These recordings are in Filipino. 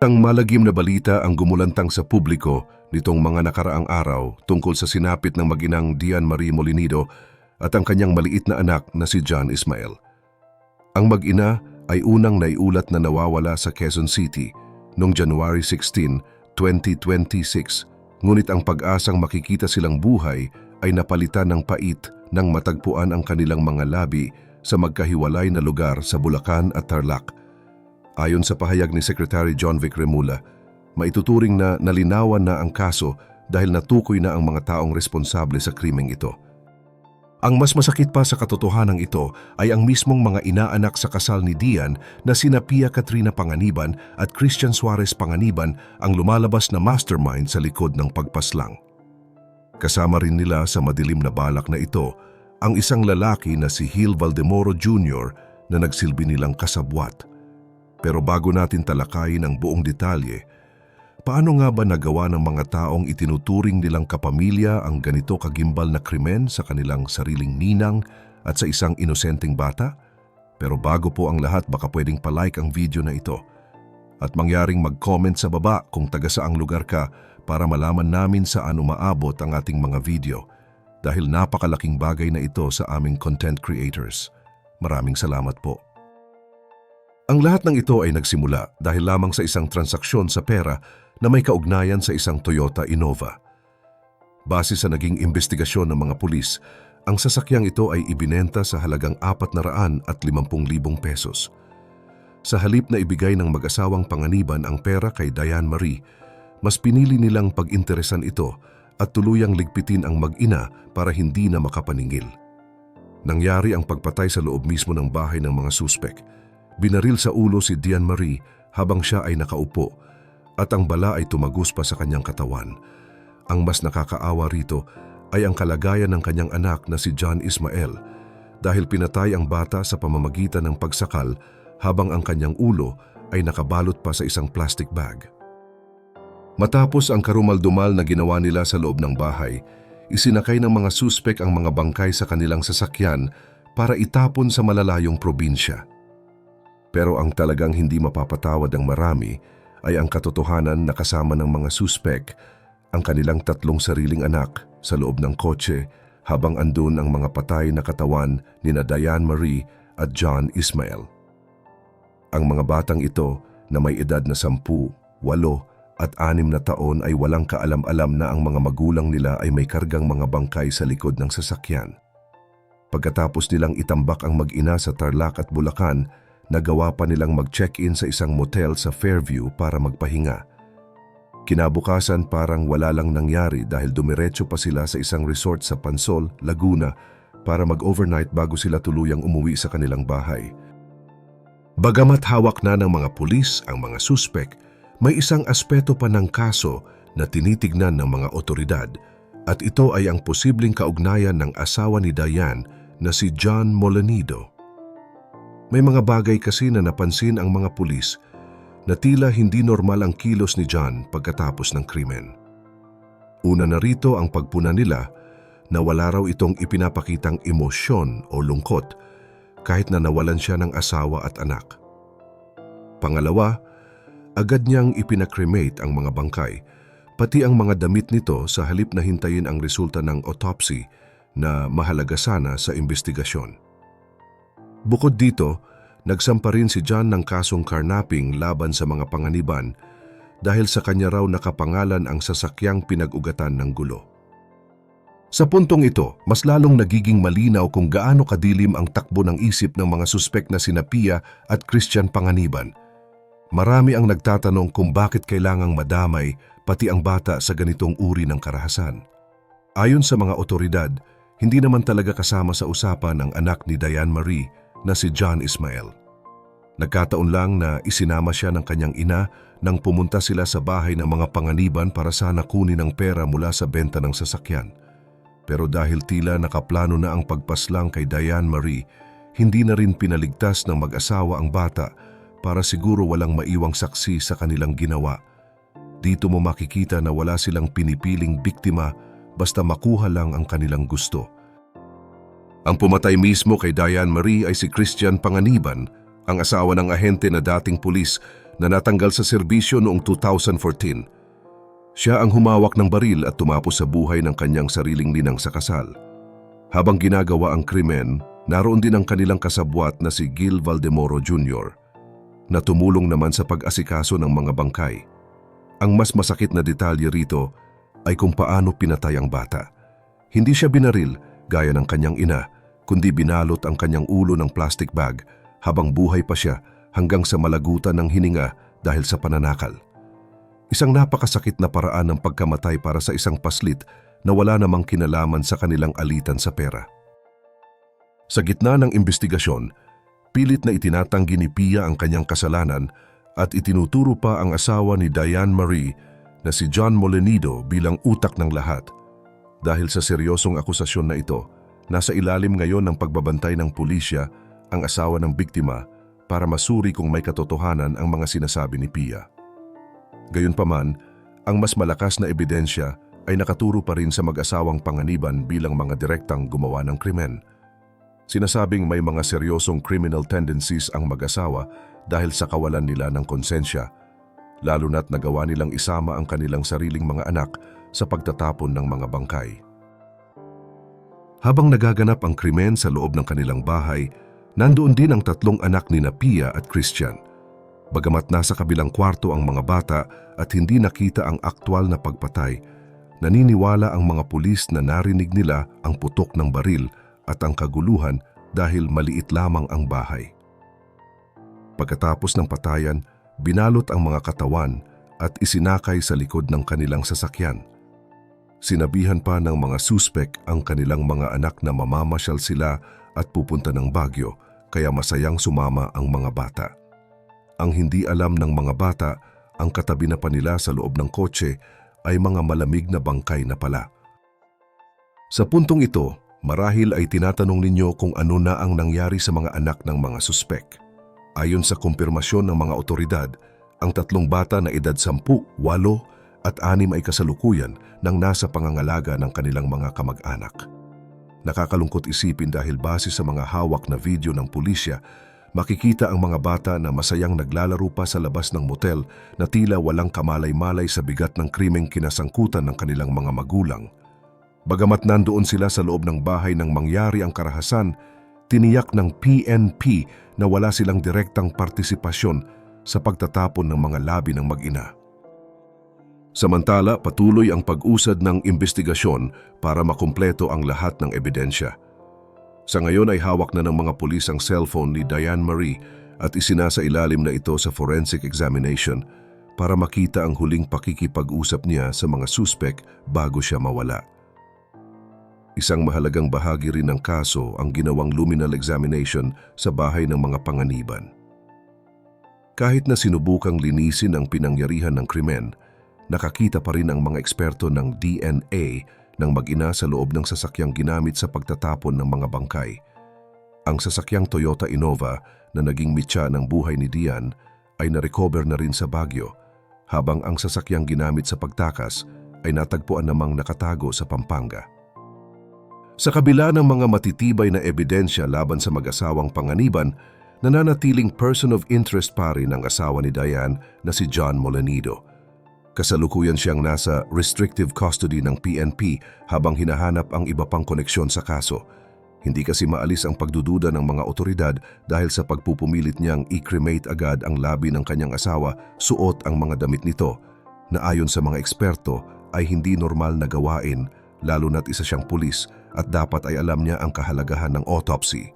Ang malagim na balita ang gumulantang sa publiko nitong mga nakaraang araw tungkol sa sinapit ng mag-inang Dian Marie Molinido at ang kanyang maliit na anak na si John Ismael. Ang mag-ina ay unang naiulat na nawawala sa Quezon City noong January 16, 2026, ngunit ang pag-asang makikita silang buhay ay napalitan ng pait nang matagpuan ang kanilang mga labi sa magkahiwalay na lugar sa Bulacan at Tarlac. Ayon sa pahayag ni Secretary John Vic Remula, maituturing na nalinawan na ang kaso dahil natukoy na ang mga taong responsable sa krimeng ito. Ang mas masakit pa sa katotohanan ito ay ang mismong mga inaanak sa kasal ni Dian na sina Pia Katrina Panganiban at Christian Suarez Panganiban ang lumalabas na mastermind sa likod ng pagpaslang. Kasama rin nila sa madilim na balak na ito ang isang lalaki na si Gil Valdemoro Jr. na nagsilbi nilang kasabwat. Pero bago natin talakayin ang buong detalye, paano nga ba nagawa ng mga taong itinuturing nilang kapamilya ang ganito kagimbal na krimen sa kanilang sariling ninang at sa isang inosenteng bata? Pero bago po ang lahat, baka pwedeng palike ang video na ito at mangyaring mag-comment sa baba kung taga saang lugar ka para malaman namin saan umaabot ang ating mga video dahil napakalaking bagay na ito sa aming content creators. Maraming salamat po. Ang lahat ng ito ay nagsimula dahil lamang sa isang transaksyon sa pera na may kaugnayan sa isang Toyota Innova. Base sa naging investigasyon ng mga pulis, ang sasakyang ito ay ibinenta sa halagang 450,000 pesos. Sa halip na ibigay ng mag-asawang Panganiban ang pera kay Dian Marie, mas pinili nilang pag-interesan ito at tuluyang ligpitin ang mag-ina para hindi na makapaningil. Nangyari ang pagpatay sa loob mismo ng bahay ng mga suspek. Binaril sa ulo si Dian Marie habang siya ay nakaupo at ang bala ay tumagos pa sa kanyang katawan. Ang mas nakakaawa rito ay ang kalagayan ng kanyang anak na si John Ismael dahil pinatay ang bata sa pamamagitan ng pagsakal habang ang kanyang ulo ay nakabalot pa sa isang plastic bag. Matapos ang karumaldumal na ginawa nila sa loob ng bahay, isinakay ng mga suspek ang mga bangkay sa kanilang sasakyan para itapon sa malalayong probinsya. Pero ang talagang hindi mapapatawad ng marami ay ang katotohanan na kasama ng mga suspek ang kanilang 3 sariling anak sa loob ng kotse habang andun ang mga patay na katawan nina Dian Marie at John Ismael. Ang mga batang ito na may edad na 10, 8 at 6 na taon ay walang kaalam-alam na ang mga magulang nila ay may kargang mga bangkay sa likod ng sasakyan. Pagkatapos nilang itambak ang mag-ina sa Tarlac at Bulacan, nagawa pa nilang mag-check-in sa isang motel sa Fairview para magpahinga. Kinabukasan parang wala lang nangyari dahil dumiretso pa sila sa isang resort sa Pansol, Laguna para mag-overnight bago sila tuluyang umuwi sa kanilang bahay. Bagamat hawak na ng mga pulis ang mga suspek, may isang aspeto pa ng kaso na tinitignan ng mga otoridad at ito ay ang posibleng kaugnayan ng asawa ni Dian na si John Molinido. May mga bagay kasi na napansin ang mga pulis na tila hindi normal ang kilos ni John pagkatapos ng krimen. Una na rito ang pagpuna nila na wala raw itong ipinapakitang emosyon o lungkot kahit na nawalan siya ng asawa at anak. Pangalawa, agad niyang ipinakremate ang mga bangkay, pati ang mga damit nito sa halip na hintayin ang resulta ng autopsy na mahalaga sana sa investigasyon. Bukod dito, nagsampa rin si John ng kasong carnapping laban sa mga Panganiban dahil sa kanya raw nakapangalan ang sasakyang pinag-ugatan ng gulo. Sa puntong ito, mas lalong nagiging malinaw kung gaano kadilim ang takbo ng isip ng mga suspek na sina Pia at Christian Panganiban. Marami ang nagtatanong kung bakit kailangang madamay pati ang bata sa ganitong uri ng karahasan. Ayon sa mga otoridad, hindi naman talaga kasama sa usapan ang anak ni Dian Marie na si John Ismael. Nagkataon lang na isinama siya ng kanyang ina nang pumunta sila sa bahay ng mga Panganiban para sana kunin ang pera mula sa benta ng sasakyan. Pero dahil tila nakaplano na ang pagpaslang kay Dian Marie, hindi na rin pinaligtas ng mag-asawa ang bata para siguro walang maiwang saksi sa kanilang ginawa. Dito mo makikita na wala silang pinipiling biktima basta makuha lang ang kanilang gusto. Ang pumatay mismo kay Dian Marie ay si Christian Panganiban, ang asawa ng ahente na dating pulis na natanggal sa serbisyo noong 2014. Siya ang humawak ng baril at tumapos sa buhay ng kanyang sariling ninang sa kasal. Habang ginagawa ang krimen, naroon din ang kanilang kasabwat na si Gil Valdemoro Jr. na tumulong naman sa pag-asikaso ng mga bangkay. Ang mas masakit na detalye rito ay kung paano pinatay ang bata. Hindi siya binaril gaya ng kanyang ina, kundi binalot ang kanyang ulo ng plastic bag habang buhay pa siya hanggang sa malagutan ng hininga dahil sa pananakal. Isang napakasakit na paraan ng pagkamatay para sa isang paslit na wala namang kinalaman sa kanilang alitan sa pera. Sa gitna ng investigasyon, pilit na itinatanggi ni Pia ang kanyang kasalanan at itinuturo pa ang asawa ni Diane Marie na si John Molenido bilang utak ng lahat. Dahil sa seryosong akusasyon na ito, nasa ilalim ngayon ng pagbabantay ng pulisya ang asawa ng biktima para masuri kung may katotohanan ang mga sinasabi ni Pia. Gayunpaman, ang mas malakas na ebidensya ay nakaturo pa rin sa mag-asawang Panganiban bilang mga direktang gumawa ng krimen. Sinasabing may mga seryosong criminal tendencies ang mag-asawa dahil sa kawalan nila ng konsensya, lalo na't nagawa nilang isama ang kanilang sariling mga anak sa pagtatapon ng mga bangkay. Habang nagaganap ang krimen sa loob ng kanilang bahay, nandoon din ang tatlong anak ni Pia at Christian. Bagamat nasa kabilang kwarto ang mga bata at hindi nakita ang aktwal na pagpatay, naniniwala ang mga pulis na narinig nila ang putok ng baril at ang kaguluhan dahil maliit lamang ang bahay. Pagkatapos ng patayan, binalot ang mga katawan at isinakay sa likod ng kanilang sasakyan. Sinabihan pa ng mga suspek ang kanilang mga anak na mamamasyal sila at pupunta ng Baguio, kaya masayang sumama ang mga bata. Ang hindi alam ng mga bata, ang katabi na pa nila sa loob ng kotse ay mga malamig na bangkay na pala. Sa puntong ito, marahil ay tinatanong ninyo kung ano na ang nangyari sa mga anak ng mga suspek. Ayon sa kumpirmasyon ng mga otoridad, ang tatlong bata na edad 10, 8 at 6 ay kasalukuyan nang nasa pangangalaga ng kanilang mga kamag-anak. Nakakalungkot isipin dahil base sa mga hawak na video ng pulisya, makikita ang mga bata na masayang naglalaro pa sa labas ng motel na tila walang kamalay-malay sa bigat ng krimeng kinasangkutan ng kanilang mga magulang. Bagamat nandoon sila sa loob ng bahay nang mangyari ang karahasan, tiniyak ng PNP na wala silang direktang partisipasyon sa pagtatapon ng mga labi ng mag-ina. Samantala, patuloy ang pag-usad ng investigasyon para makumpleto ang lahat ng ebidensya. Sa ngayon ay hawak na ng mga pulis ang cellphone ni Diane Marie at isinasailalim na ito sa forensic examination para makita ang huling pakikipag-usap niya sa mga suspek bago siya mawala. Isang mahalagang bahagi rin ng kaso ang ginawang luminal examination sa bahay ng mga Panganiban. Kahit na sinubukang linisin ang pinangyarihan ng krimen, nakakita pa rin ang mga eksperto ng DNA ng mag-ina sa loob ng sasakyang ginamit sa pagtatapon ng mga bangkay. Ang sasakyang Toyota Innova na naging mitya ng buhay ni Dian ay na-recover na rin sa Baguio, habang ang sasakyang ginamit sa pagtakas ay natagpuan namang nakatago sa Pampanga. Sa kabila ng mga matitibay na ebidensya laban sa mag-asawang Panganiban, nananatiling person of interest pa rin ang asawa ni Diane na si John Molenido. Kasalukuyan siyang nasa restrictive custody ng PNP habang hinahanap ang iba pang koneksyon sa kaso. Hindi kasi maalis ang pagdududa ng mga otoridad dahil sa pagpupumilit niyang i-cremate agad ang labi ng kanyang asawa, suot ang mga damit nito, na ayon sa mga eksperto ay hindi normal na gawain, lalo na't isa siyang pulis at dapat ay alam niya ang kahalagahan ng autopsy.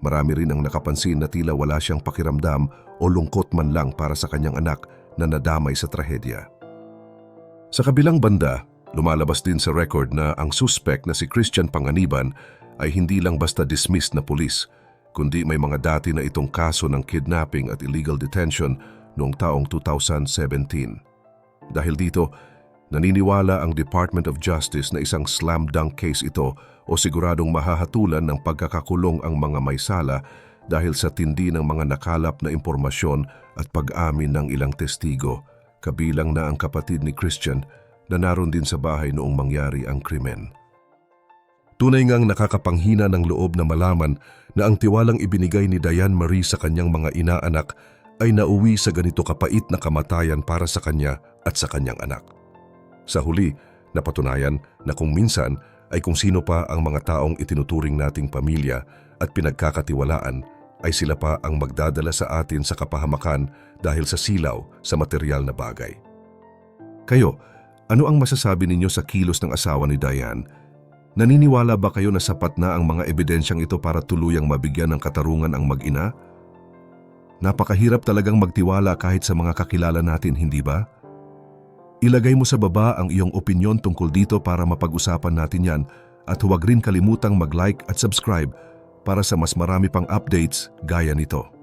Marami rin ang nakapansin na tila wala siyang pakiramdam o lungkot man lang para sa kanyang anak na nadamay sa trahedya. Sa kabilang banda, lumalabas din sa record na ang suspect na si Christian Panganiban ay hindi lang basta dismissed na pulis, kundi may mga dati na itong kaso ng kidnapping at illegal detention noong taong 2017. Dahil dito, naniniwala ang Department of Justice na isang slam dunk case ito o siguradong mahahatulan ng pagkakakulong ang mga may sala dahil sa tindi ng mga nakalap na impormasyon at pag-amin ng ilang testigo, kabilang na ang kapatid ni Christian na naroon din sa bahay noong mangyari ang krimen. Tunay ngang nakakapanghina ng loob na malaman na ang tiwalang ibinigay ni Diane Marie sa kanyang mga inaanak ay nauwi sa ganito kapait na kamatayan para sa kanya at sa kanyang anak. Sa huli, napatunayan na kung minsan ay kung sino pa ang mga taong itinuturing nating pamilya at pinagkakatiwalaan ay sila pa ang magdadala sa atin sa kapahamakan dahil sa silaw sa material na bagay. Kayo, ano ang masasabi ninyo sa kilos ng asawa ni Diane? Naniniwala ba kayo na sapat na ang mga ebidensyang ito para tuluyang mabigyan ng katarungan ang mag-ina? Napakahirap talagang magtiwala kahit sa mga kakilala natin, hindi ba? Ilagay mo sa baba ang iyong opinyon tungkol dito para mapag-usapan natin yan at huwag rin kalimutang mag-like at subscribe para sa mas marami pang updates gaya nito.